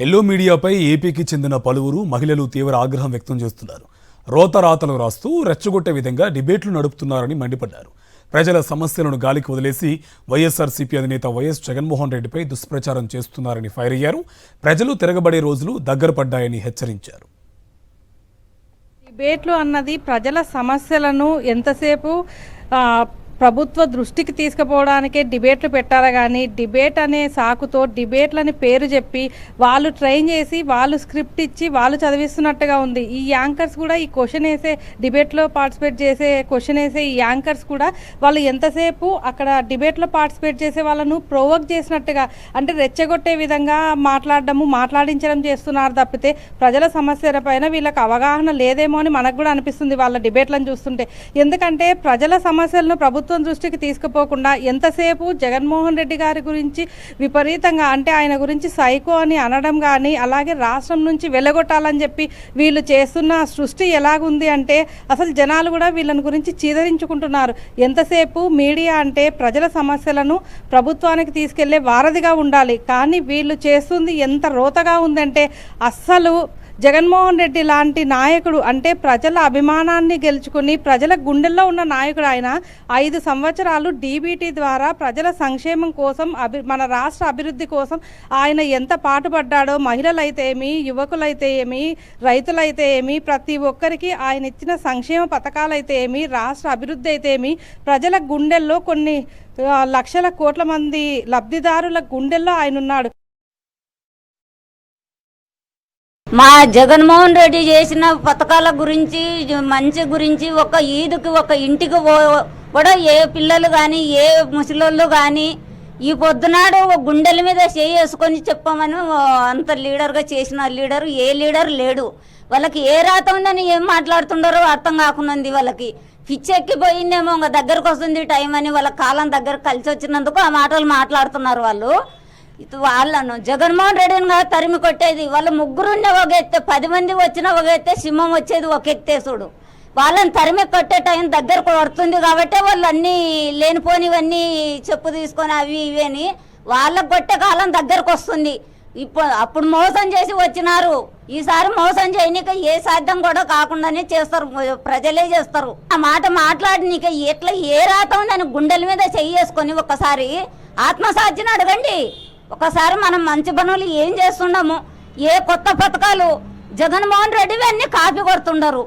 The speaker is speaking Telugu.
ఎల్లో మీడియాపై ఏపీకి చెందిన పలువురు మహిళలు తీవ్ర ఆగ్రహం వ్యక్తం చేస్తున్నారు. రోతరాతలు రాస్తూ రెచ్చగొట్టే విధంగా డిబేట్లు నడుపుతున్నారని మండిపడ్డారు. ప్రజల సమస్యలను గాలికి వదిలేసి వైఎస్ఆర్సీపీ అధినేత వైఎస్ జగన్మోహన్ రెడ్డిపై దుష్ప్రచారం చేస్తున్నారని ఫైర్ అయ్యారు. ప్రజలు తిరగబడే రోజులు దగ్గర పడ్డాయని హెచ్చరించారు. డిబేట్లు అన్నది ప్రజల సమస్యలను ఎంతసేపు ప్రభుత్వ దృష్టికి తీసుకుపోవడానికే డిబేట్లు పెట్టారా కానీ డిబేట్ అనే సాకుతో డిబేట్లని పేరు చెప్పి వాళ్ళు ట్రైన్ చేసి వాళ్ళు స్క్రిప్ట్ ఇచ్చి వాళ్ళు చదివిస్తున్నట్టుగా ఉంది. ఈ యాంకర్స్ కూడా ఈ క్వశ్చన్ వేసే డిబేట్లో పార్టిసిపేట్ చేసే క్వశ్చన్ వేసే ఈ యాంకర్స్ కూడా వాళ్ళు ఎంతసేపు అక్కడ డిబేట్లో పార్టిసిపేట్ చేసే వాళ్ళను ప్రొవోక్ చేసినట్టుగా అంటే రెచ్చగొట్టే విధంగా మాట్లాడించడం చేస్తున్నారు తప్పితే ప్రజల సమస్యల పైన వీళ్ళకి అవగాహన లేదేమో అని మనకు కూడా అనిపిస్తుంది వాళ్ళ డిబేట్లను చూస్తుంటే. ఎందుకంటే ప్రజల సమస్యలను ప్రభుత్వం దృష్టికి తీసుకుపోకుండా ఎంతసేపు జగన్మోహన్ రెడ్డి గారి గురించి విపరీతంగా అంటే ఆయన గురించి సైకో అని అనడం కానీ అలాగే రాష్ట్రం నుంచి వెలగొట్టాలని చెప్పి వీళ్ళు చేస్తున్న సృష్టి ఎలాగుంది అంటే అసలు జనాలు కూడా వీళ్ళని గురించి చీదరించుకుంటున్నారు. ఎంతసేపు మీడియా అంటే ప్రజల సమస్యలను ప్రభుత్వానికి తీసుకెళ్లే వారధిగా ఉండాలి, కానీ వీళ్ళు చేస్తుంది ఎంత రోతగా ఉందంటే అస్సలు జగన్మోహన్ రెడ్డి లాంటి నాయకుడు అంటే ప్రజల అభిమానాన్ని గెలుచుకుని ప్రజల గుండెల్లో ఉన్న నాయకుడు ఆయన 5 సంవత్సరాలు డీబీటీ ద్వారా ప్రజల సంక్షేమం కోసం మన రాష్ట్ర అభివృద్ధి కోసం ఆయన ఎంత పాటుపడ్డాడో మహిళలైతే ఏమి, యువకులైతే ఏమి, రైతులైతే ఏమి, ప్రతి ఒక్కరికి ఆయన ఇచ్చిన సంక్షేమ పథకాలైతే ఏమి, రాష్ట్ర అభివృద్ధి అయితే ఏమి, ప్రజల గుండెల్లో కొన్ని లక్షల కోట్ల మంది లబ్ధిదారుల గుండెల్లో ఆయన ఉన్నాడు. మా జగన్మోహన్ రెడ్డి చేసిన పథకాల గురించి మంచి గురించి ఒక ఈదుకి ఒక ఇంటికి కూడా ఏ పిల్లలు కానీ ఏ ముసలోళ్ళు కానీ ఈ పొద్దునాడు గుండెల మీద చేసుకొని చెప్పమని అంత లీడర్గా చేసిన లీడరు ఏ లీడర్ లేడు. వాళ్ళకి ఏ రాత ఉందని ఏం మాట్లాడుతుండారో అర్థం కాకుండా వాళ్ళకి పిచ్చెక్కిపోయిందేమో ఇంకా దగ్గరకు వస్తుంది టైం అని వాళ్ళ కాలం దగ్గర కలిసి వచ్చినందుకు ఆ మాటలు మాట్లాడుతున్నారు వాళ్ళు. వాళ్ళను జగన్మోహన్ రెడ్డిని తరిమి కొట్టేది వాళ్ళ ముగ్గురుండే ఒక ఎత్తే 10 మంది వచ్చినా ఒక ఎత్తే సింహం వచ్చేది ఒక ఎత్తేసుడు. వాళ్ళని తరిమి కొట్టే టైం దగ్గరకు పడుతుంది కాబట్టి వాళ్ళు అన్నీ లేనిపోనివన్నీ చెప్పు తీసుకొని అవి ఇవి అని వాళ్ళకు కొట్టే కాలం దగ్గరకు వస్తుంది. అప్పుడు మోసం చేసి వచ్చినారు, ఈసారి మోసం చేయనీక ఏ సాధ్యం కూడా కాకుండానే చేస్తారు, ప్రజలే చేస్తారు. ఆ మాట మాట్లాడినీక ఎట్లా ఏ రాత ఉందని గుండెల మీద చెయ్యేసుకొని ఒకసారి ఆత్మసాధ్యం అడగండి. ఒకసారి మనం మంచి పనులు ఏం చేస్తున్నాము, ఏ కొత్త పథకాలు జగన్మోహన్ రెడ్డి అన్ని కాపీ కొడుతుండరు.